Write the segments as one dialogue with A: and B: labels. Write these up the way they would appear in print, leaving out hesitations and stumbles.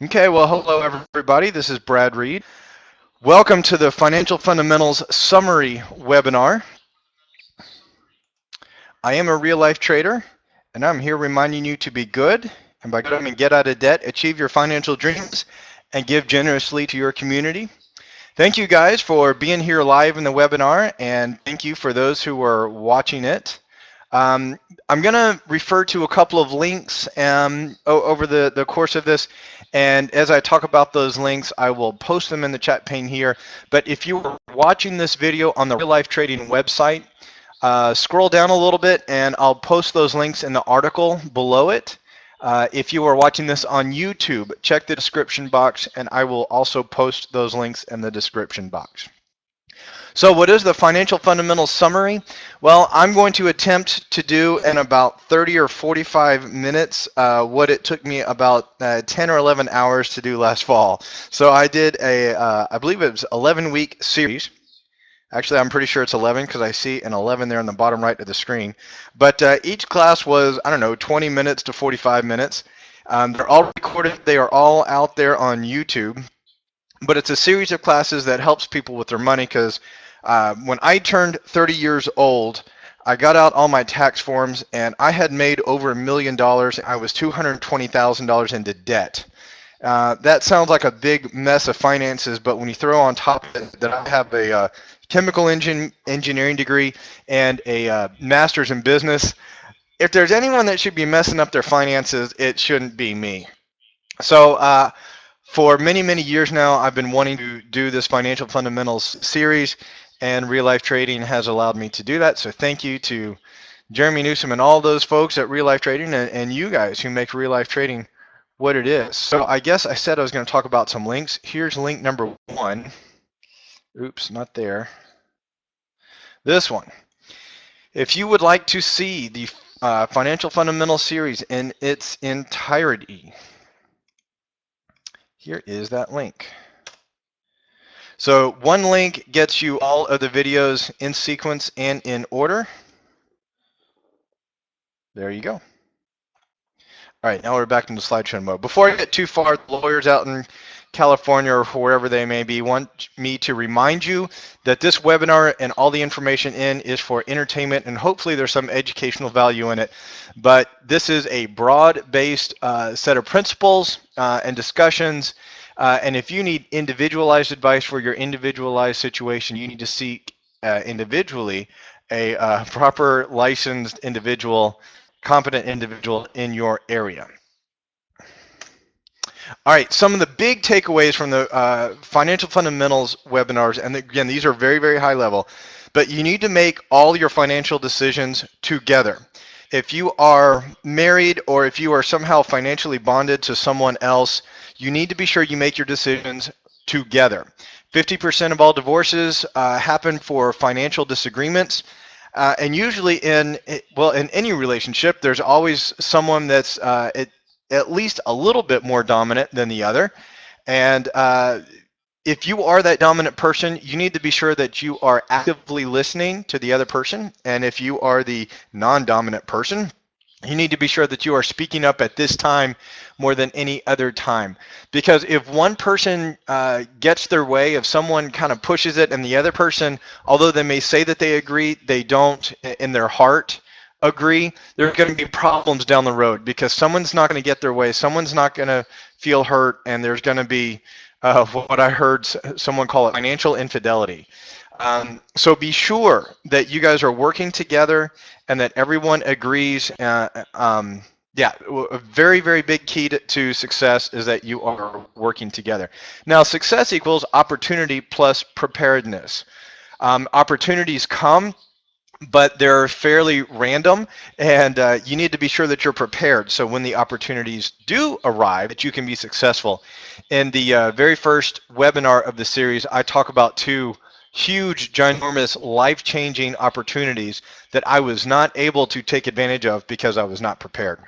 A: Okay, well, hello everybody. This is Brad Reed. Welcome to the Financial Fundamentals Summary webinar. I am a real life trader, and I'm here reminding you to be good, and by good I mean get out of debt, achieve your financial dreams, and give generously to your community. Thank you guys for being here live in the webinar, and thank you for those who are watching it. Um, I'm going to refer to a couple of links over the course of this, and as I talk about those links, I will post them in the chat pane here. But if you are watching this video on the Real Life Trading website, scroll down a little bit, and I'll post those links in the article below it. If you are watching this on YouTube, check the description box, and I will also post those links in the description box. So what is the financial fundamentals summary? Well, I'm going to attempt to do in about 30 or 45 minutes what it took me about 10 or 11 hours to do last fall. So I did I believe it was 11-week series. Actually, I'm pretty sure it's 11 because I see an 11 there on the bottom right of the screen. But each class was, I don't know, 20 minutes to 45 minutes. They're all recorded. They are all out there on YouTube. But it's a series of classes that helps people with their money because when I turned 30 years old, I got out all my tax forms and I had made over $1 million. I was $220,000 into debt. That sounds like a big mess of finances, but when you throw on top of it that I have a chemical engineering degree and a master's in business, if there's anyone that should be messing up their finances, it shouldn't be me. So for many, many years now, I've been wanting to do this financial fundamentals series, and Real Life Trading has allowed me to do that. So thank you to Jeremy Newsom and all those folks at Real Life Trading and you guys who make Real Life Trading what it is. So I guess I said I was going to talk about some links. Here's link number 1. Oops, not there. This one. If you would like to see the Financial Fundamentals series in its entirety, here is that link. So one link gets you all of the videos in sequence and in order. There you go. All right, now we're back into slideshow mode. Before I get too far, the lawyers out in California or wherever they may be want me to remind you that this webinar and all the information in is for entertainment, and hopefully there's some educational value in it. But this is a broad-based set of principles and discussions. And if you need individualized advice for your individualized situation, you need to seek individually a proper licensed individual, competent individual in your area. All right, some of the big takeaways from the Financial Fundamentals webinars, and again, these are very, very high level, but you need to make all your financial decisions together. If you are married or if you are somehow financially bonded to someone else, you need to be sure you make your decisions together. 50% of all divorces happen for financial disagreements. And usually in any relationship, there's always someone that's at least a little bit more dominant than the other. And if you are that dominant person, you need to be sure that you are actively listening to the other person. And if you are the non-dominant person, you need to be sure that you are speaking up at this time more than any other time. Because if one person gets their way, if someone kind of pushes it and the other person, although they may say that they agree, they don't in their heart agree, there's going to be problems down the road because someone's not going to get their way, someone's not going to feel hurt, and there's going to be what I heard someone call it financial infidelity. So be sure that you guys are working together and that everyone agrees. Yeah, a very, very big key to success is that you are working together. Now, success equals opportunity plus preparedness. Opportunities come, but they're fairly random, and you need to be sure that you're prepared so when the opportunities do arrive that you can be successful. In the very first webinar of the series, I talk about 2 huge, ginormous, life-changing opportunities that I was not able to take advantage of because I was not prepared.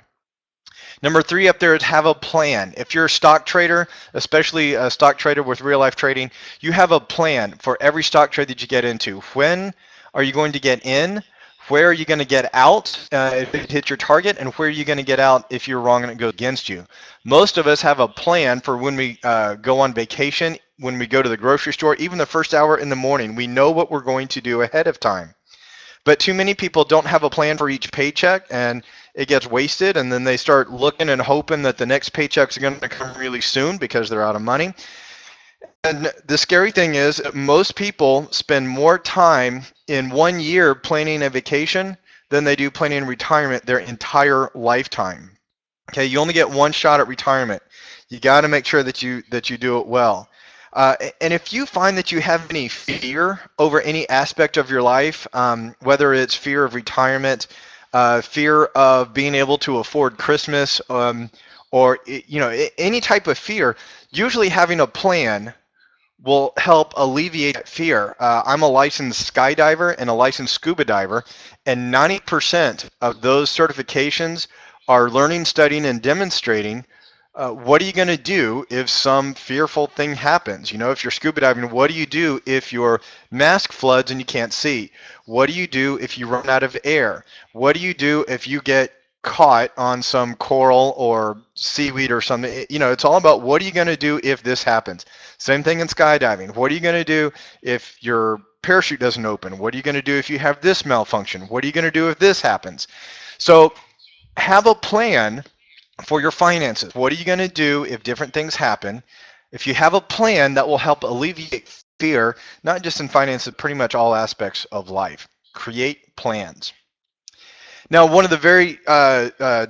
A: Number 3 up there is have a plan. If you're a stock trader, especially a stock trader with real life trading, you have a plan for every stock trade that you get into. When are you going to get in? Where are you going to get out if it hits your target, and where are you going to get out if you're wrong and it goes against you? Most of us have a plan for when we go on vacation, when we go to the grocery store, even the first hour in the morning. We know what we're going to do ahead of time. But too many people don't have a plan for each paycheck, and it gets wasted, and then they start looking and hoping that the next paycheck's going to come really soon because they're out of money. And the scary thing is, most people spend more time in 1 year planning a vacation than they do planning retirement their entire lifetime. Okay, you only get one shot at retirement. You got to make sure that you do it well. And if you find that you have any fear over any aspect of your life, whether it's fear of retirement, fear of being able to afford Christmas, or any type of fear, usually having a plan will help alleviate that fear. I'm a licensed skydiver and a licensed scuba diver, and 90% of those certifications are learning, studying, and demonstrating. What are you going to do if some fearful thing happens? If you're scuba diving, what do you do if your mask floods and you can't see? What do you do if you run out of air? What do you do if you get caught on some coral or seaweed or something? It's all about what are you going to do if this happens. Same thing in skydiving. What are you going to do if your parachute doesn't open? What are you going to do if you have this malfunction? What are you going to do if this happens? So have a plan for your finances. What are you going to do if different things happen? If you have a plan, that will help alleviate fear, not just in finances, pretty much all aspects of life. Create plans. Now, one of the very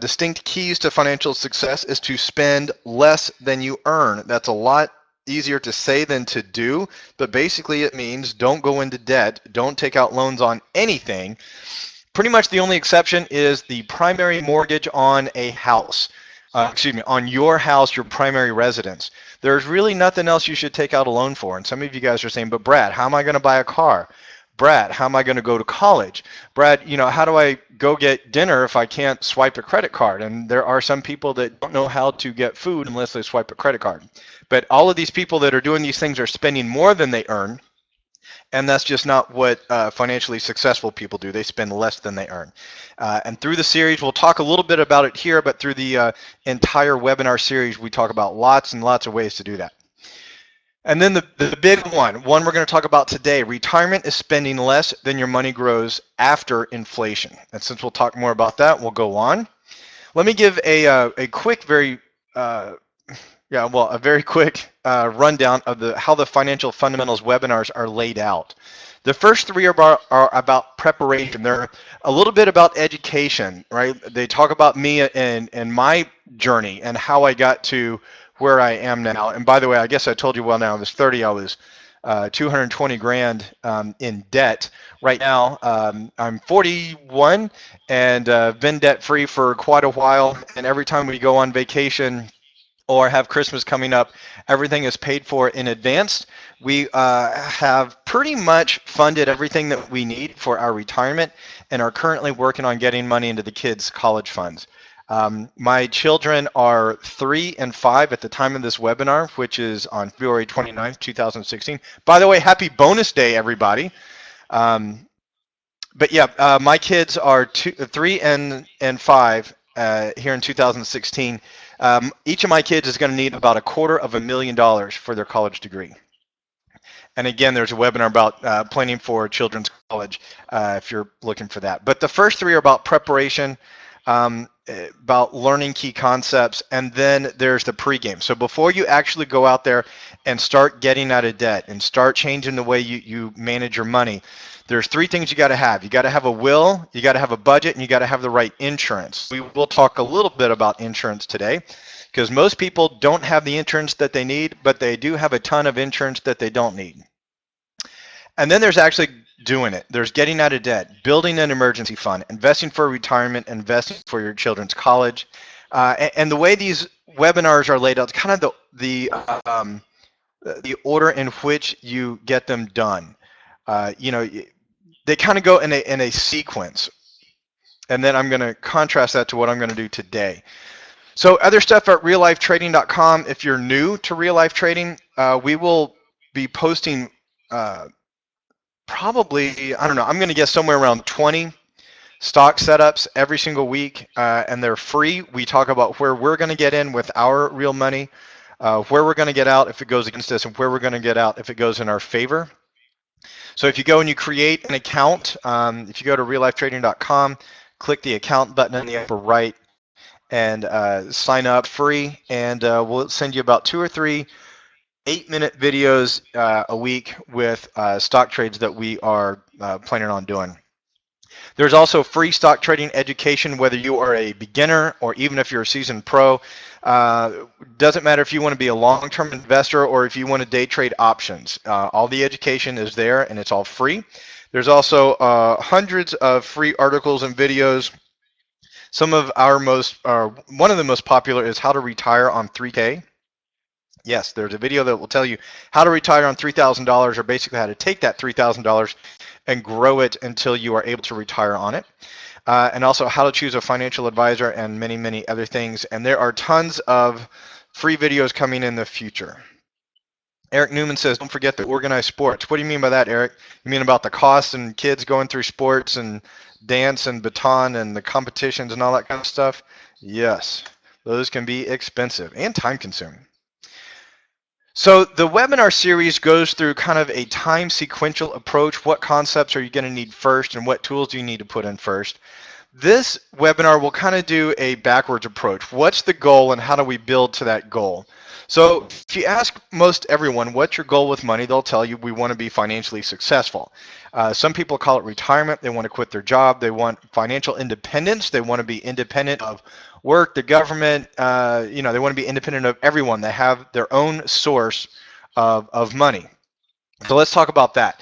A: distinct keys to financial success is to spend less than you earn. That's a lot easier to say than to do, but basically it means don't go into debt, don't take out loans on anything. Pretty much the only exception is the primary mortgage on a house. On your house, your primary residence. There's really nothing else you should take out a loan for. And some of you guys are saying, but Brad, how am I going to buy a car? Brad, how am I going to go to college? Brad, how do I go get dinner if I can't swipe a credit card? And there are some people that don't know how to get food unless they swipe a credit card. But all of these people that are doing these things are spending more than they earn. And that's just not what financially successful people do. They spend less than they earn. And through the series, we'll talk a little bit about it here, but through the entire webinar series, we talk about lots and lots of ways to do that. And then the big one we're going to talk about today, retirement is spending less than your money grows after inflation. And since we'll talk more about that, we'll go on. Let me give a quick, a very quick rundown of how the financial fundamentals webinars are laid out. The first three are about preparation. They're a little bit about education, right? They talk about me and my journey and how I got to where I am now. And by the way, I guess I told you well now, I was 30, I was 220 grand in debt. Right now, I'm 41 and been debt free for quite a while. And every time we go on vacation or have Christmas coming up, everything is paid for in advance. We have pretty much funded everything that we need for our retirement and are currently working on getting money into the kids' college funds. My children are 3 and 5 at the time of this webinar, which is on February 29th, 2016. By the way, happy bonus day, everybody. My kids are 3 and 5 here in 2016. Each of my kids is going to need about $250,000 for their college degree. And again, there's a webinar about planning for children's college if you're looking for that. But the first three are about preparation, about learning key concepts, and then there's the pregame. So before you actually go out there and start getting out of debt and start changing the way you manage your money, there's three things you got to have. You got to have a will, you got to have a budget, and you got to have the right insurance. We will talk a little bit about insurance today because most people don't have the insurance that they need, but they do have a ton of insurance that they don't need. And then there's actually doing it. There's getting out of debt, building an emergency fund, investing for retirement, investing for your children's college. And the way these webinars are laid out, it's kind of the order in which you get them done. They kind of go in a sequence. And then I'm going to contrast that to what I'm going to do today. So other stuff at reallifetrading.com. If you're new to real life trading, we will be posting probably, I don't know, I'm going to guess somewhere around 20 stock setups every single week, and they're free. We talk about where we're going to get in with our real money, where we're going to get out if it goes against us, and where we're going to get out if it goes in our favor. So if you go and you create an account, if you go to reallifetrading.com, click the account button in the upper right, and sign up free, and we'll send you about 2 or 3 8-minute videos a week with stock trades that we are planning on doing. There's also free stock trading education, whether you are a beginner or even if you're a seasoned pro. Doesn't matter if you want to be a long-term investor or if you want to day trade options. All the education is there, and it's all free. There's also hundreds of free articles and videos. Some of our one of the most popular is how to retire on 3K. Yes, there's a video that will tell you how to retire on $3,000, or basically how to take that $3,000 and grow it until you are able to retire on it. And also how to choose a financial advisor and many, many other things. And there are tons of free videos coming in the future. Eric Newman says, don't forget the organized sports. What do you mean by that, Eric? You mean about the costs and kids going through sports and dance and baton and the competitions and all that kind of stuff? Yes, those can be expensive and time consuming. So the webinar series goes through kind of a time sequential approach. What concepts are you going to need first, and what tools do you need to put in first? This webinar will kind of do a backwards approach. What's the goal, and how do we build to that goal? So if you ask most everyone, what's your goal with money, they'll tell you we want to be financially successful. Some people call it retirement. They want to quit their job. They want financial independence. They want to be independent of work, the government. They want to be independent of everyone. They have their own source of money. So let's talk about that.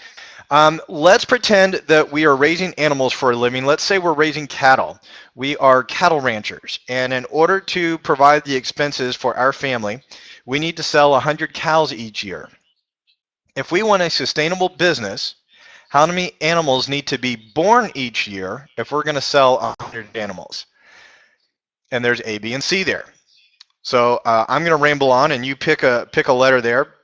A: Let's pretend that we are raising animals for a living. Let's say we're raising cattle. We are cattle ranchers, and in order to provide the expenses for our family, we need to sell 100 cows each year. If we want a sustainable business, how many animals need to be born each year if we're going to sell 100 animals? And there's A, B, and C there. So I'm going to ramble on, and you pick a letter there.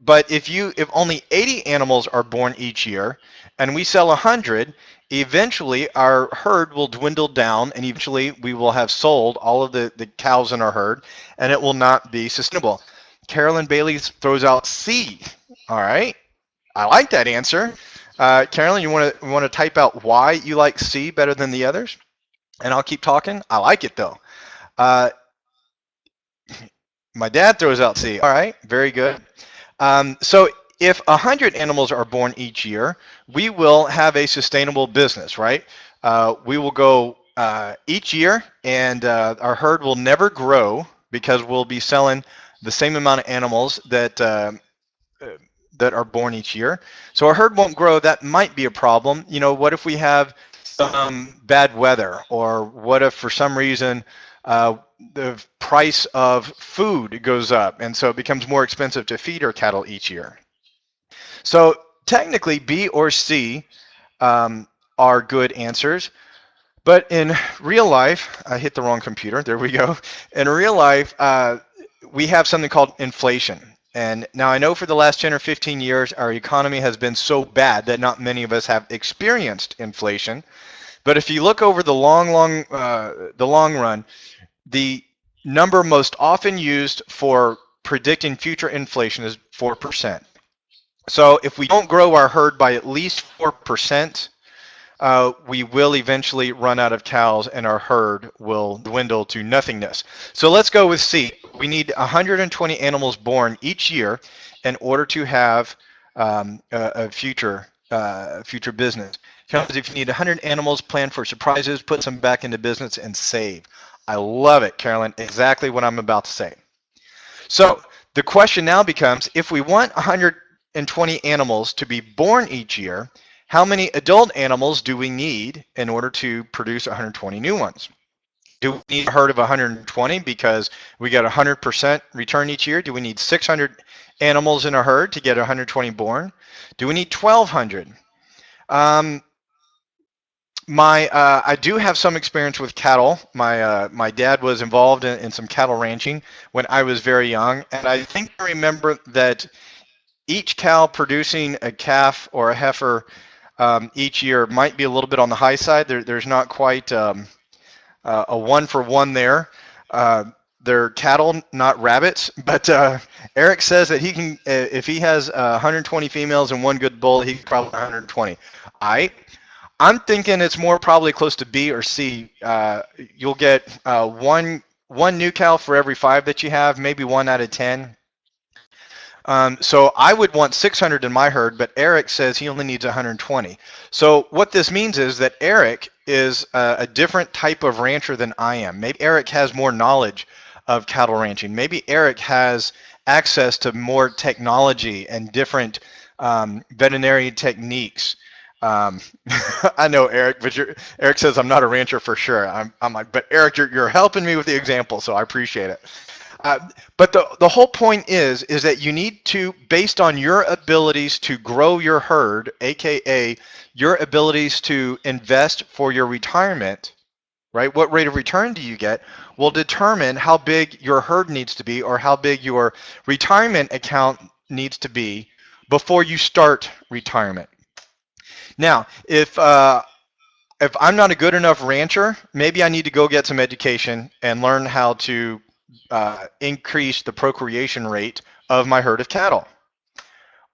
A: But if only 80 animals are born each year, and we sell 100, eventually our herd will dwindle down, and eventually we will have sold all of the cows in our herd, and it will not be sustainable. Carolyn Bailey throws out C. All right, I like that answer. Carolyn, you want to type out why you like C better than the others, and I'll keep talking. I like it though. My dad throws out C. All right, very good. So if 100 animals are born each year, we will have a sustainable business, right? We will go each year, and our herd will never grow because we'll be selling the same amount of animals that are born each year. So our herd won't grow. That might be a problem. What if we have some bad weather, or what if for some reason the price of food goes up, and so it becomes more expensive to feed our cattle each year? So technically, B or C are good answers, but in real life, I hit the wrong computer. There we go. In real life, we have something called inflation. And now I know for the last 10 or 15 years, our economy has been so bad that not many of us have experienced inflation. But if you look over the long run, the number most often used for predicting future inflation is 4%. So if we don't grow our herd by at least 4%, we will eventually run out of cows and our herd will dwindle to nothingness. So let's go with C. We need 120 animals born each year in order to have a future business. Because if you need 100 animals, plan for surprises, put some back into business, and save. I love it, Carolyn. Exactly what I'm about to say. So the question now becomes, if we want 120 animals to be born each year, how many adult animals do we need in order to produce 120 new ones? Do we need a herd of 120 because we get 100% return each year? Do we need 600 animals in a herd to get 120 born? Do we need 1,200? I do have some experience with cattle. My dad was involved in some cattle ranching when I was very young, and I think I remember that each cow producing a calf or a heifer each year might be a little bit on the high side. There's not quite a one for one there. They're cattle, not rabbits. But Eric says that he can, if he has 120 females and one good bull, he can probably 120. I'm thinking it's more probably close to B or C. You'll get one new cow for every 5 that you have, maybe 1 out of 10. So I would want 600 in my herd, but Eric says he only needs 120. So what this means is that Eric is a different type of rancher than I am. Maybe Eric has more knowledge of cattle ranching. Maybe Eric has access to more technology and different veterinary techniques. I know Eric, but Eric says I'm not a rancher for sure. I'm like, but Eric, you're helping me with the example, so I appreciate it. But the whole point is that you need to, based on your abilities to grow your herd, aka your abilities to invest for your retirement, right? What rate of return do you get will determine how big your herd needs to be or how big your retirement account needs to be before you start retirement. Now, if I'm not a good enough rancher, maybe I need to go get some education and learn how to increase the procreation rate of my herd of cattle.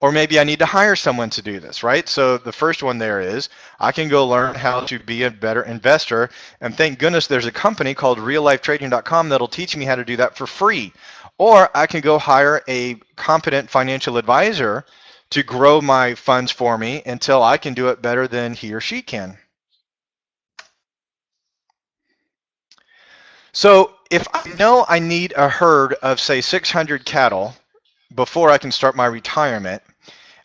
A: Or maybe I need to hire someone to do this, right? So the first one there is I can go learn how to be a better investor. And thank goodness there's a company called reallifetrading.com that'll teach me how to do that for free. Or I can go hire a competent financial advisor to grow my funds for me until I can do it better than he or she can. So if I know I need a herd of, say, 600 cattle before I can start my retirement,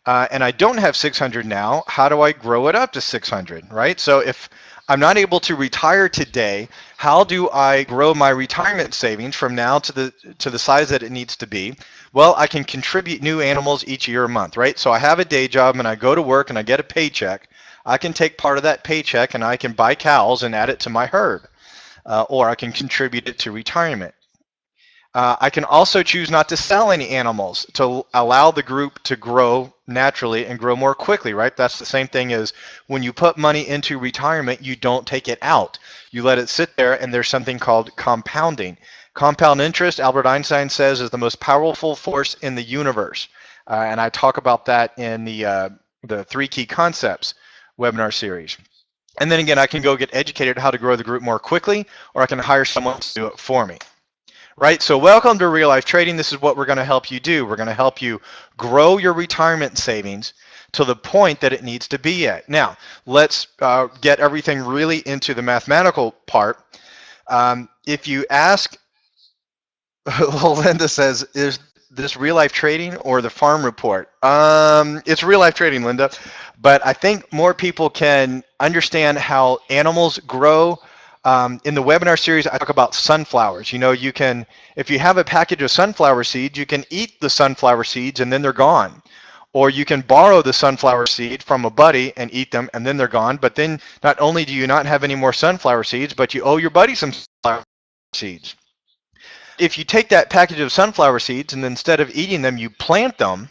A: and I don't have 600 now, how do I grow it up to 600, right? So if I'm not able to retire today, how do I grow my retirement savings from now to the size that it needs to be? Well, I can contribute new animals each year or month, right? So I have a day job and I go to work and I get a paycheck. I can take part of that paycheck and I can buy cows and add it to my herd, or I can contribute it to retirement. I can also choose not to sell any animals to allow the group to grow naturally and grow more quickly, right? That's the same thing as when you put money into retirement, you don't take it out. You let it sit there, and there's something called compounding. Compound interest, Albert Einstein says, is the most powerful force in the universe. And I talk about that in the 3 Key Concepts webinar series. And then again, I can go get educated how to grow the group more quickly, or I can hire someone to do it for me. Right, so welcome to Real Life Trading. This is what we're going to help you do. We're going to help you grow your retirement savings to the point that it needs to be at. Now, let's get everything really into the mathematical part. If you ask, Linda says, is this Real Life Trading or the Farm Report? It's Real Life Trading, Linda. But I think more people can understand how animals grow. In the webinar series, I talk about sunflowers. You know, you can, if you have a package of sunflower seeds, you can eat the sunflower seeds and then they're gone. Or you can borrow the sunflower seed from a buddy and eat them and then they're gone. But then not only do you not have any more sunflower seeds, but you owe your buddy some sunflower seeds. If you take that package of sunflower seeds and instead of eating them, you plant them,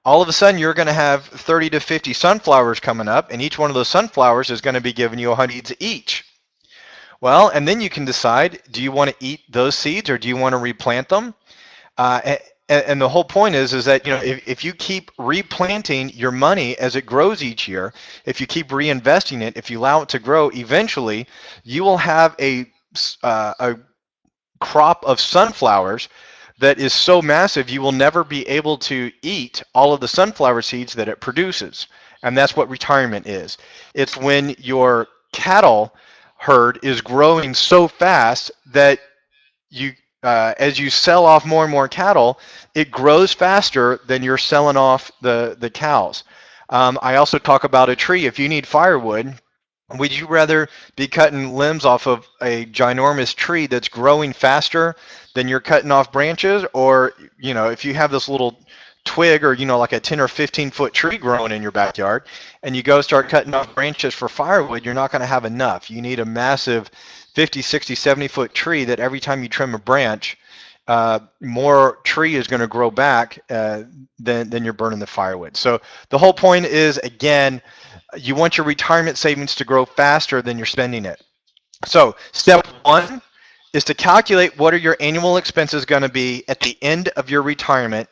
A: all of a sudden you're going to have 30 to 50 sunflowers coming up, and each one of those sunflowers is going to be giving you 100 seeds each. Well, and then you can decide, do you want to eat those seeds or do you want to replant them? And the whole point is that, you know, if you keep replanting your money as it grows each year, if you keep reinvesting it, if you allow it to grow, eventually you will have a crop of sunflowers that is so massive you will never be able to eat all of the sunflower seeds that it produces. And that's what retirement is. It's when your cattle herd is growing so fast that you, as you sell off more and more cattle, it grows faster than you're selling off the cows. I also talk about a tree. If you need firewood, would you rather be cutting limbs off of a ginormous tree that's growing faster than you're cutting off branches? Or, you know, if you have this little twig or, you know, like a 10 or 15 foot tree growing in your backyard and you go start cutting off branches for firewood, you're not going to have enough. You need a massive 50, 60, 70 foot tree that every time you trim a branch, more tree is going to grow back than you're burning the firewood. So the whole point is, again, you want your retirement savings to grow faster than you're spending it. So step one is to calculate what are your annual expenses going to be at the end of your retirement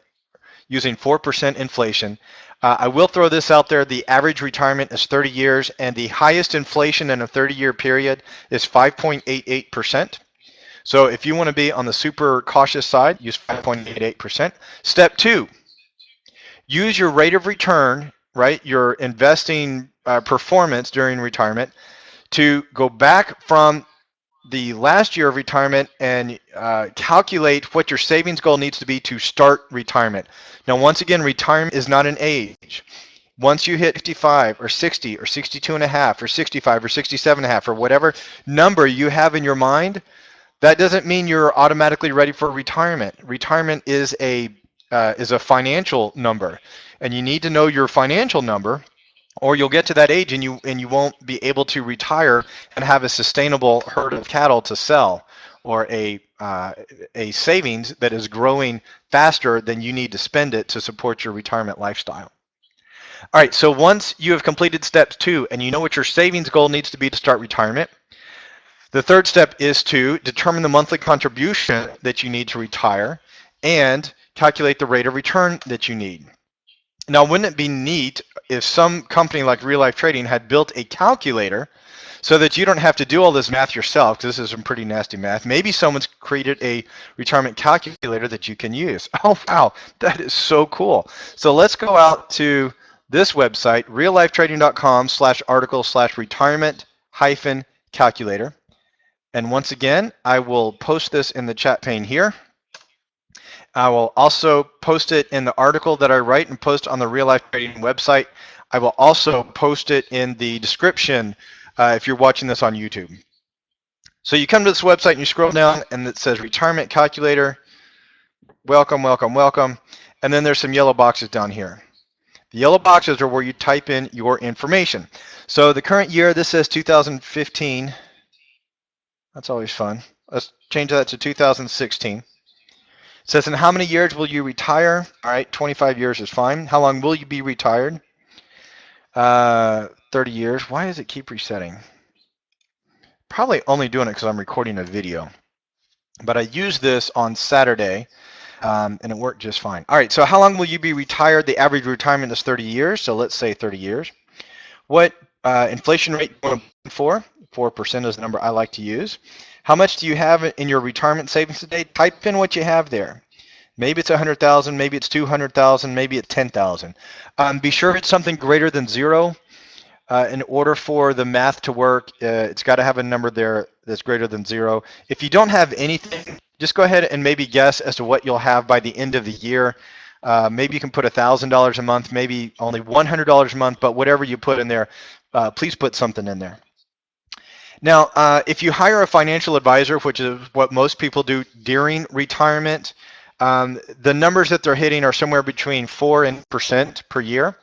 A: using 4% inflation. I will throw this out there. The average retirement is 30 years, and the highest inflation in a 30-year period is 5.88%. So if you want to be on the super cautious side, use 5.88%. Step two, use your rate of return, right, your investing performance during retirement to go back from the last year of retirement and calculate what your savings goal needs to be to start retirement. Now, once again, retirement is not an age. Once you hit 55 or 60 or 62 and a half or 65 or 67 and a half or whatever number you have in your mind, that doesn't mean you're automatically ready for retirement. Retirement is a financial number, and you need to know your financial number, or you'll get to that age and you won't be able to retire and have a sustainable herd of cattle to sell, or a savings that is growing faster than you need to spend it to support your retirement lifestyle. All right, so once you have completed steps 2 and you know what your savings goal needs to be to start retirement, the third step is to determine the monthly contribution that you need to retire and calculate the rate of return that you need. Now, wouldn't it be neat if some company like Real Life Trading had built a calculator so that you don't have to do all this math yourself, because this is some pretty nasty math. Maybe someone's created a retirement calculator that you can use. Oh, wow, that is so cool. So let's go out to this website, reallifetrading.com/article/retirement-calculator. And once again, I will post this in the chat pane here. I will also post it in the article that I write and post on the Real Life Trading website. I will also post it in the description if you're watching this on YouTube. So you come to this website and you scroll down and it says Retirement Calculator. Welcome, welcome, welcome. And then there's some yellow boxes down here. The yellow boxes are where you type in your information. So the current year, this says 2015. That's always fun. Let's change that to 2016. It says, in how many years will you retire? All right, 25 years is fine. How long will you be retired? 30 years. Why does it keep resetting? Probably only doing it because I'm recording a video. But I used this on Saturday, and it worked just fine. All right, so how long will you be retired? The average retirement is 30 years, so let's say 30 years. What inflation rate do you want to plan for? 4% is the number I like to use. How much do you have in your retirement savings today? Type in what you have there. Maybe it's 100,000, maybe it's 200,000, maybe it's 10,000. Be sure it's something greater than zero. In order for the math to work, it's got to have a number there that's greater than zero. If you don't have anything, just go ahead and maybe guess as to what you'll have by the end of the year. Maybe you can put $1,000 a month, maybe only $100 a month, but whatever you put in there, please put something in there. Now, if you hire a financial advisor, which is what most people do during retirement, the numbers that they're hitting are somewhere between 4% per year.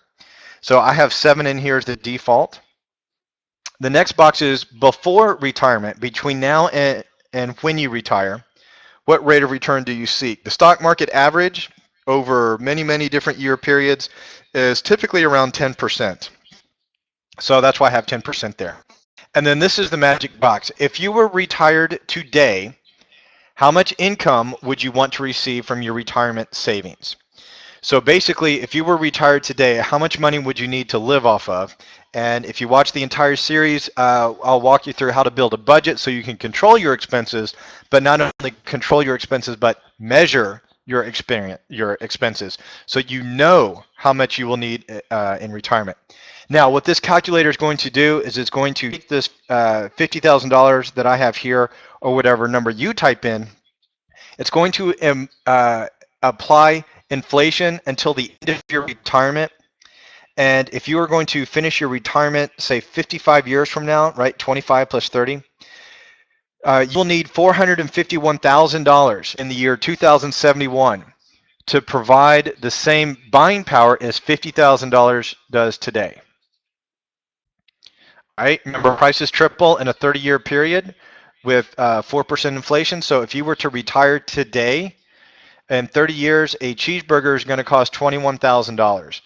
A: So I have 7 in here as the default. The next box is before retirement, between now and when you retire. What rate of return do you seek? The stock market average over many, many different year periods is typically around 10%. So that's why I have 10% there. And then this is the magic box. If you were retired today, how much income would you want to receive from your retirement savings? So basically, if you were retired today, how much money would you need to live off of? And if you watch the entire series, I'll walk you through how to build a budget so you can control your expenses, but not only control your expenses, but measure your expenses so you know how much you will need in retirement. Now, what this calculator is going to do is it's going to take this $50,000 that I have here, or whatever number you type in. It's going to apply inflation until the end of your retirement. And if you are going to finish your retirement, say 55 years from now, right, 25 plus 30, you will need $451,000 in the year 2071 to provide the same buying power as $50,000 does today. All right, remember, prices triple in a 30-year period with 4% inflation. So if you were to retire today, In 30 years, a cheeseburger is going to cost $21,000.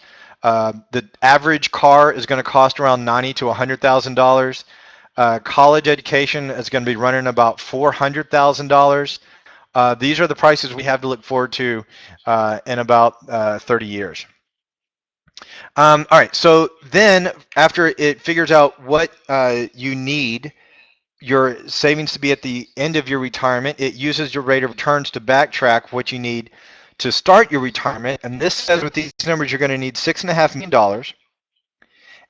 A: The average car is going to cost around $90,000 to $100,000. College education is going to be running about $400,000. These are the prices we have to look forward to in about 30 years. All right, so then after it figures out what you need your savings to be at the end of your retirement, it uses your rate of returns to backtrack what you need to start your retirement. And this says with these numbers, you're going to need $6.5 million.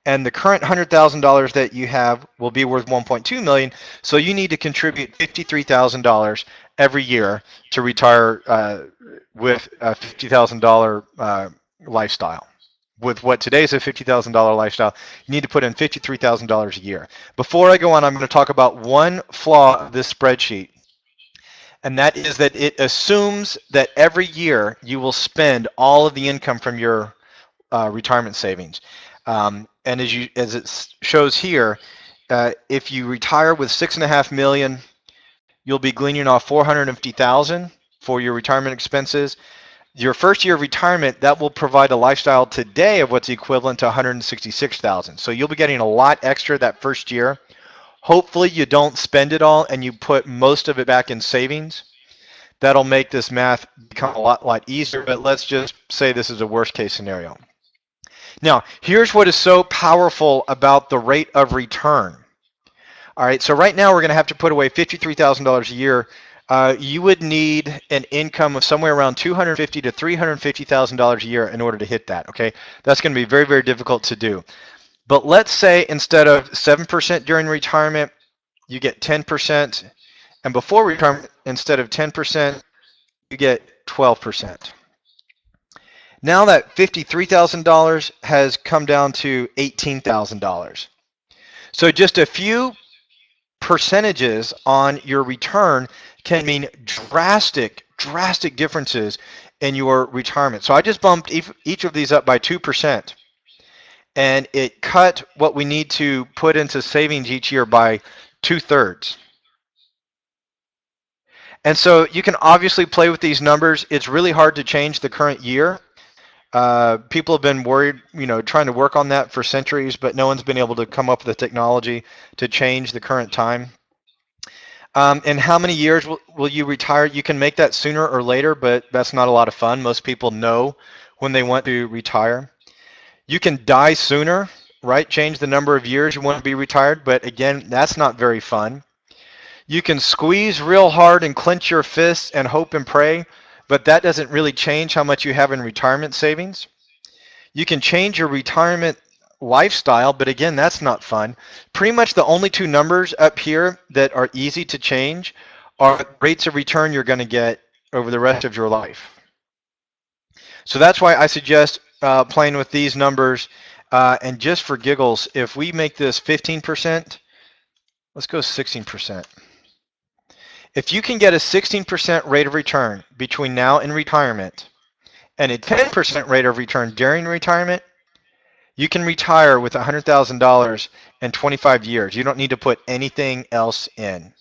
A: And the current $100,000 that you have will be worth $1.2 million. So you need to contribute $53,000 every year to retire with a $50,000 lifestyle. With what today is a $50,000 lifestyle, you need to put in $53,000 a year. Before I go on, I'm going to talk about one flaw of this spreadsheet, and that is that it assumes that every year you will spend all of the income from your retirement savings. And as it shows here, if you retire with $6.5 million, you'll be gleaning off $450,000 for your retirement expenses. Your first year of retirement, that will provide a lifestyle today of what's equivalent to $166,000. So you'll be getting a lot extra that first year. Hopefully you don't spend it all and you put most of it back in savings. That'll make this math become a lot easier, but let's just say this is a worst case scenario. Now, here's what is so powerful about the rate of return. All right, so right now we're going to have to put away $53,000 a year. You would need an income of somewhere around $250,000 to $350,000 a year in order to hit that. Okay, that's going to be very, very difficult to do. But let's say instead of 7% during retirement, you get 10%, and before retirement, instead of 10%, you get 12%. Now that $53,000 has come down to $18,000. So just a few percentages on your return can mean drastic differences in your retirement. So I just bumped each of these up by 2%, and it cut what we need to put into savings each year by 2/3. And so you can obviously play with these numbers. It's really hard to change the current year. People have been worried, trying to work on that for centuries, but no one's been able to come up with the technology to change the current time. And how many years will you retire? You can make that sooner or later, but that's not a lot of fun. Most people know when they want to retire. You can die sooner, right? Change the number of years you want to be retired, but again, that's not very fun. You can squeeze real hard and clench your fists and hope and pray, but that doesn't really change how much you have in retirement savings. You can change your retirement lifestyle, but again, that's not fun. Pretty much the only two numbers up here that are easy to change are rates of return you're going to get over the rest of your life. So that's why I suggest playing with these numbers. And just for giggles, if we make this 15%, let's go 16%. If you can get a 16% rate of return between now and retirement and a 10% rate of return during retirement, you can retire with $100,000 in 25 years. You don't need to put anything else in.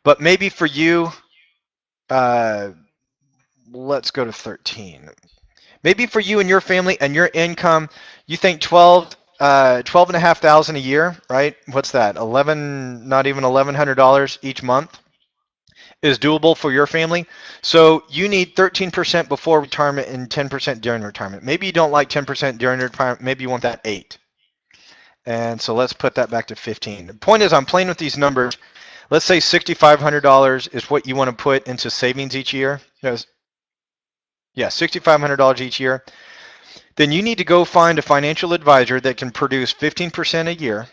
A: But maybe for you, let's go to 13. Maybe for you and your family and your income, you think 12,500 a year, right? What's that? Not even $1,100 each month is doable for your family. So you need 13% before retirement and 10% during retirement. Maybe you don't like 10% during retirement. Maybe you want that 8. And so let's put that back to 15. The point is I'm playing with these numbers. Let's say $6,500 is what you want to put into savings each year. Yeah, $6,500 each year. Then you need to go find a financial advisor that can produce 15% a year,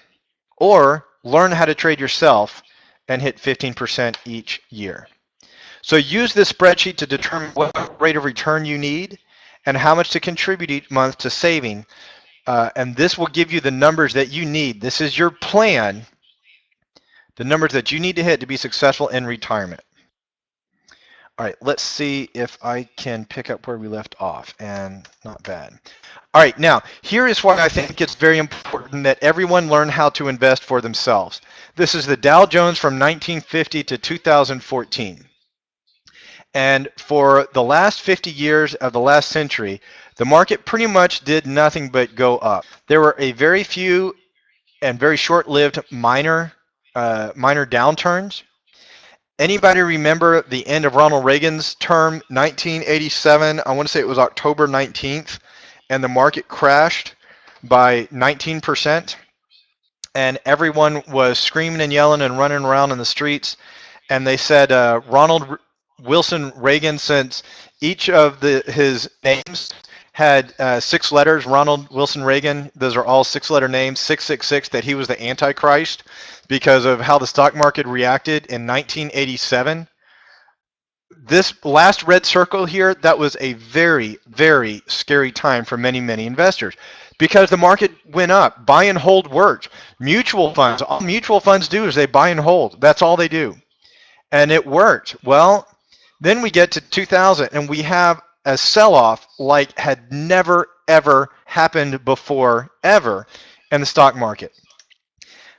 A: or learn how to trade yourself and hit 15% each year. So use this spreadsheet to determine what rate of return you need and how much to contribute each month to saving. And this will give you the numbers that you need. This is your plan, the numbers that you need to hit to be successful in retirement. All right, let's see if I can pick up where we left off, and not bad. All right, now, here is why I think it's very important that everyone learn how to invest for themselves. This is the Dow Jones from 1950 to 2014. And for the last 50 years of the last century, the market pretty much did nothing but go up. There were a very few and very short-lived minor downturns. Anybody remember the end of Ronald Reagan's term, 1987? I want to say it was October 19th, and the market crashed by 19%, and everyone was screaming and yelling and running around in the streets. And they said Ronald Wilson Reagan, since each of his names had 6 letters, Ronald Wilson Reagan, those are all 6-letter names, 666, that he was the Antichrist because of how the stock market reacted in 1987. This last red circle here, that was a very, very scary time for many, many investors because the market went up. Buy and hold worked. Mutual funds, all mutual funds do is they buy and hold. That's all they do. And it worked. Well, then we get to 2000 and we have a sell-off like had never, ever happened before, ever, in the stock market.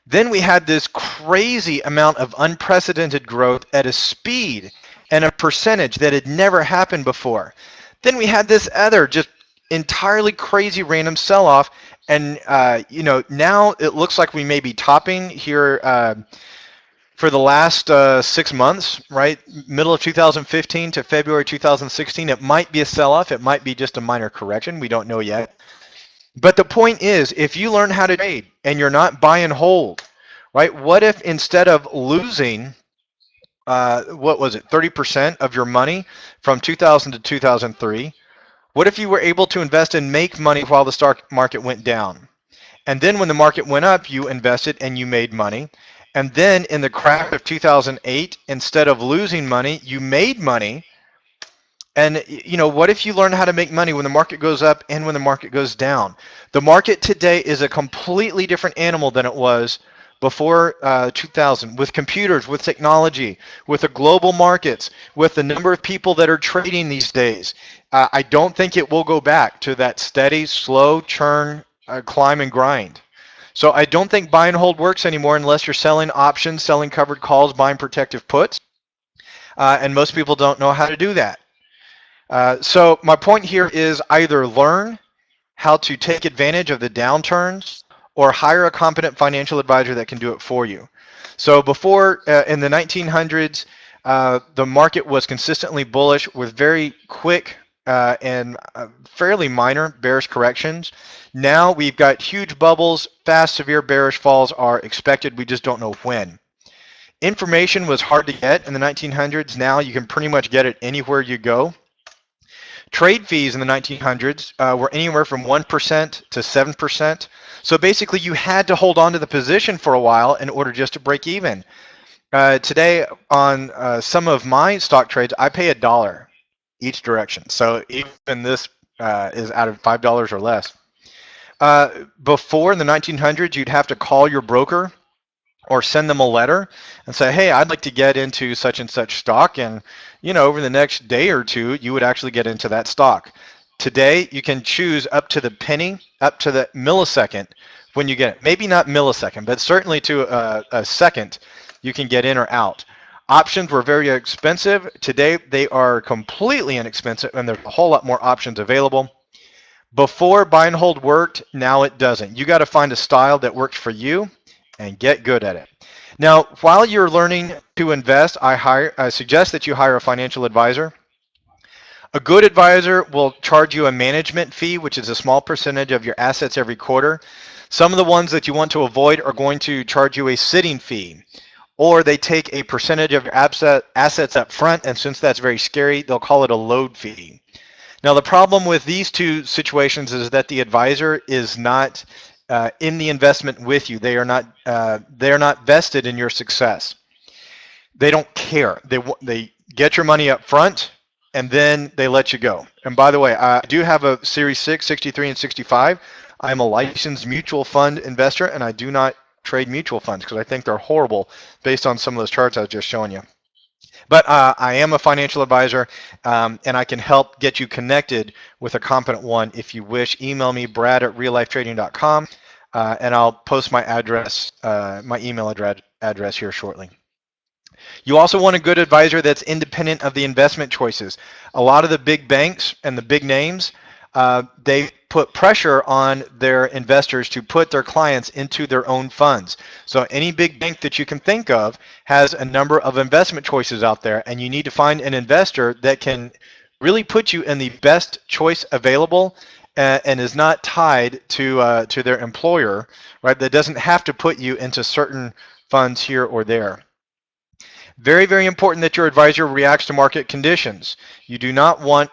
A: Then we had this crazy amount of unprecedented growth at a speed and a percentage that had never happened before. Then we had this other just entirely crazy random sell-off, and now it looks like we may be topping here for the last 6 months, right? Middle of 2015 to February 2016. It might be a sell-off. It might be just a minor correction. We don't know yet. But the point is, if you learn how to trade and you're not buy and hold, right? What if instead of losing, 30% of your money from 2000 to 2003, what if you were able to invest and make money while the stock market went down? And then when the market went up, you invested and you made money. And then in the crash of 2008, instead of losing money, you made money. And what if you learn how to make money when the market goes up and when the market goes down? The market today is a completely different animal than it was before 2000, with computers, with technology, with the global markets, with the number of people that are trading these days. I don't think it will go back to that steady, slow churn, climb and grind. So I don't think buy and hold works anymore unless you're selling options, selling covered calls, buying protective puts. And most people don't know how to do that. So my point here is either learn how to take advantage of the downturns or hire a competent financial advisor that can do it for you. So before, in the 1900s, the market was consistently bullish with very quick and fairly minor bearish corrections. Now we've got huge bubbles, fast, severe bearish falls are expected. We just don't know when. Information was hard to get in the 1900s. Now you can pretty much get it anywhere you go. Trade fees in the 1900s were anywhere from 1% to 7%. So basically you had to hold on to the position for a while in order just to break even. Today on some of my stock trades, I pay $1 each direction. So even this is out of $5 or less. Before in the 1900s, you'd have to call your broker or send them a letter and say, hey, I'd like to get into such and such stock. And, over the next day or two, you would actually get into that stock. Today, you can choose up to the penny, up to the millisecond when you get it. Maybe not millisecond, but certainly to a second, you can get in or out. Options were very expensive. Today, they are completely inexpensive, and there's a whole lot more options available. Before buy and hold worked, now it doesn't. You got to find a style that works for you and get good at it. Now, while you're learning to invest, I suggest that you hire a financial advisor. A good advisor will charge you a management fee, which is a small percentage of your assets every quarter. Some of the ones that you want to avoid are going to charge you a sitting fee, or they take a percentage of your assets up front, and since that's very scary, they'll call it a load fee. Now, the problem with these two situations is that the advisor is not in the investment with you. They are not vested in your success. They don't care. They get your money up front and then they let you go. And by the way, I do have a Series 6, 63, and 65. I'm a licensed mutual fund investor, and I do not trade mutual funds because I think they're horrible based on some of those charts I was just showing you. But I am a financial advisor, and I can help get you connected with a competent one if you wish. Email me, brad@reallifetrading.com, and I'll post my address, my email address here shortly. You also want a good advisor that's independent of the investment choices. A lot of the big banks and the big names, they put pressure on their investors to put their clients into their own funds. So any big bank that you can think of has a number of investment choices out there, and you need to find an investor that can really put you in the best choice available and is not tied to their employer, right? That doesn't have to put you into certain funds here or there. Very, very important that your advisor reacts to market conditions. You do not want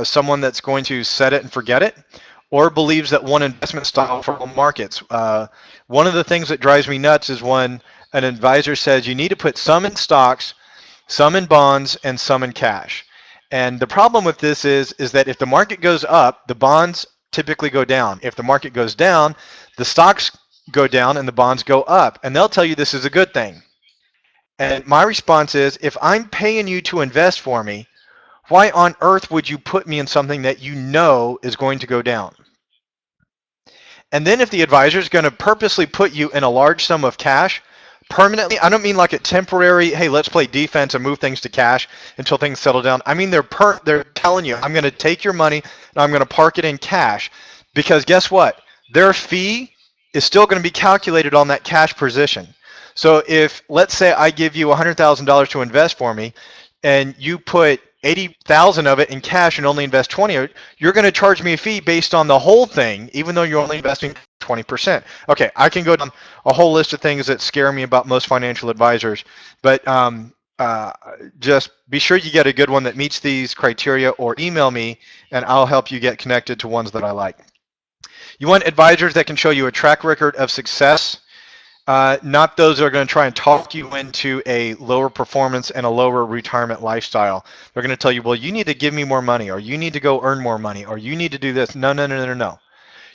A: someone that's going to set it and forget it or believes that one investment style for all markets. One of the things that drives me nuts is when an advisor says you need to put some in stocks, some in bonds, and some in cash. And the problem with this is that if the market goes up, the bonds typically go down. If the market goes down, the stocks go down and the bonds go up. And they'll tell you this is a good thing. And my response is, if I'm paying you to invest for me, why on earth would you put me in something that you know is going to go down? And then if the advisor is going to purposely put you in a large sum of cash permanently, I don't mean like a temporary, hey, let's play defense and move things to cash until things settle down. I mean, they're telling you, I'm going to take your money and I'm going to park it in cash, because guess what? Their fee is still going to be calculated on that cash position. So if, let's say I give you $100,000 to invest for me and you put 80,000 of it in cash and only invest 20, you're going to charge me a fee based on the whole thing, even though you're only investing 20%. Okay, I can go down a whole list of things that scare me about most financial advisors, but just be sure you get a good one that meets these criteria, or email me and I'll help you get connected to ones that I like. You want advisors that can show you a track record of success. Not those that are going to try and talk you into a lower performance and a lower retirement lifestyle. They're going to tell you, well, you need to give me more money, or you need to go earn more money, or you need to do this. No, no, no, no, no.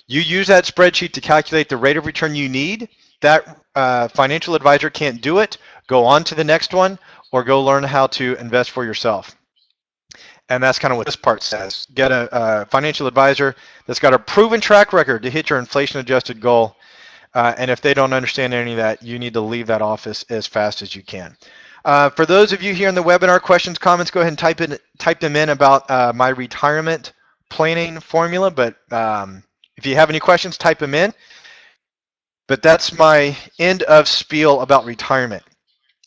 A: You use that spreadsheet to calculate the rate of return you need. That financial advisor can't do it. Go on to the next one, or go learn how to invest for yourself. And that's kind of what this part says. Get a financial advisor that's got a proven track record to hit your inflation-adjusted goal. And if they don't understand any of that, you need to leave that office as fast as you can. For those of you here in the webinar, questions, comments, go ahead and type them in about my retirement planning formula. But if you have any questions, type them in. But that's my end of spiel about retirement.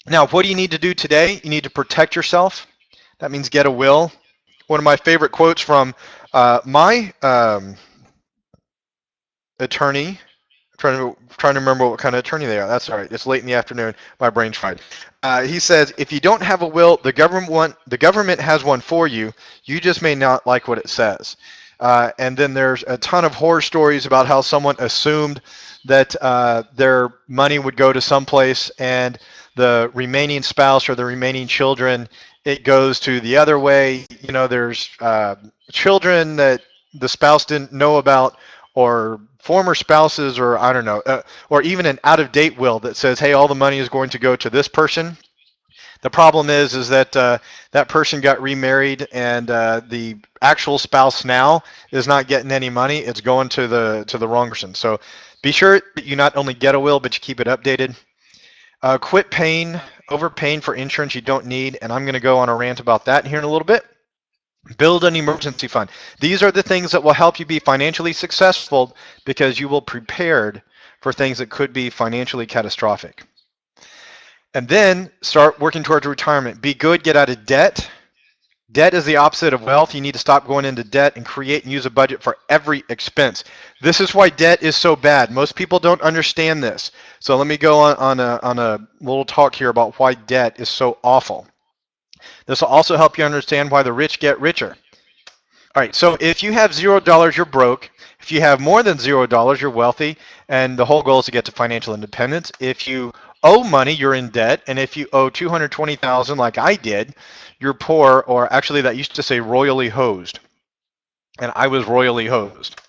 A: Now, what do you need to do today? You need to protect yourself. That means get a will. One of my favorite quotes from my attorney, trying to remember what kind of attorney they are. That's all right. It's late in the afternoon. My brain's fried. He says, if you don't have a will, the government has one for you. You just may not like what it says. And then there's a ton of horror stories about how someone assumed that their money would go to someplace, and the remaining spouse or the remaining children, it goes to the other way. You know, there's children that the spouse didn't know about, or former spouses, or I don't know, or even an out-of-date will that says, hey, all the money is going to go to this person. The problem is that that person got remarried, and the actual spouse now is not getting any money. It's going to the wrong person. So be sure that you not only get a will, but you keep it updated. Quit overpaying for insurance you don't need, and I'm going to go on a rant about that here in a little bit. Build an emergency fund. These are the things that will help you be financially successful, because you will prepared for things that could be financially catastrophic. And then start working towards retirement. Be good, get out of debt. Debt is the opposite of wealth. You need to stop going into debt and create and use a budget for every expense. This is why debt is so bad. Most people don't understand this. So let me go on a little talk here about why debt is so awful. This will also help you understand why the rich get richer. All right, so if you have $0, you're broke. If you have more than $0, you're wealthy, and the whole goal is to get to financial independence. If you owe money, you're in debt, and if you owe $220,000 like I did, you're poor, or actually that used to say royally hosed, and I was royally hosed,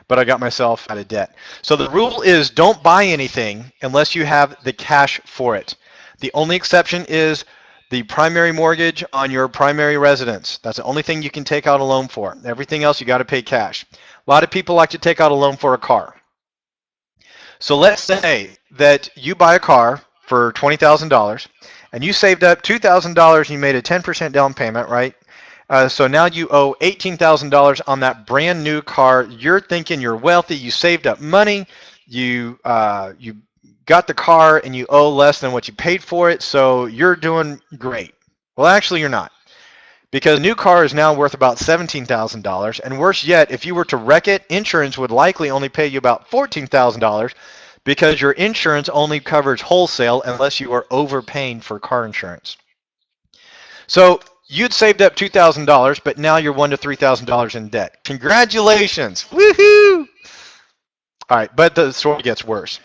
A: but I got myself out of debt. So the rule is, don't buy anything unless you have the cash for it. The only exception is the primary mortgage on your primary residence. That's the only thing you can take out a loan for. Everything else you got to pay cash. A lot of people like to take out a loan for a car. So let's say that you buy a car for $20,000, and you saved up $2,000 and you made a 10% down payment, right? So now you owe $18,000 on that brand new car. You're thinking you're wealthy. You saved up money. You got the car and you owe less than what you paid for it. So you're doing great. Well, actually, you're not, because a new car is now worth about $17,000. And worse yet, if you were to wreck it, insurance would likely only pay you about $14,000 because your insurance only covers wholesale unless you are overpaying for car insurance. So you'd saved up $2,000, but now you're $1,000 to $3,000 in debt. Congratulations. Woohoo! All right, but the story gets worse,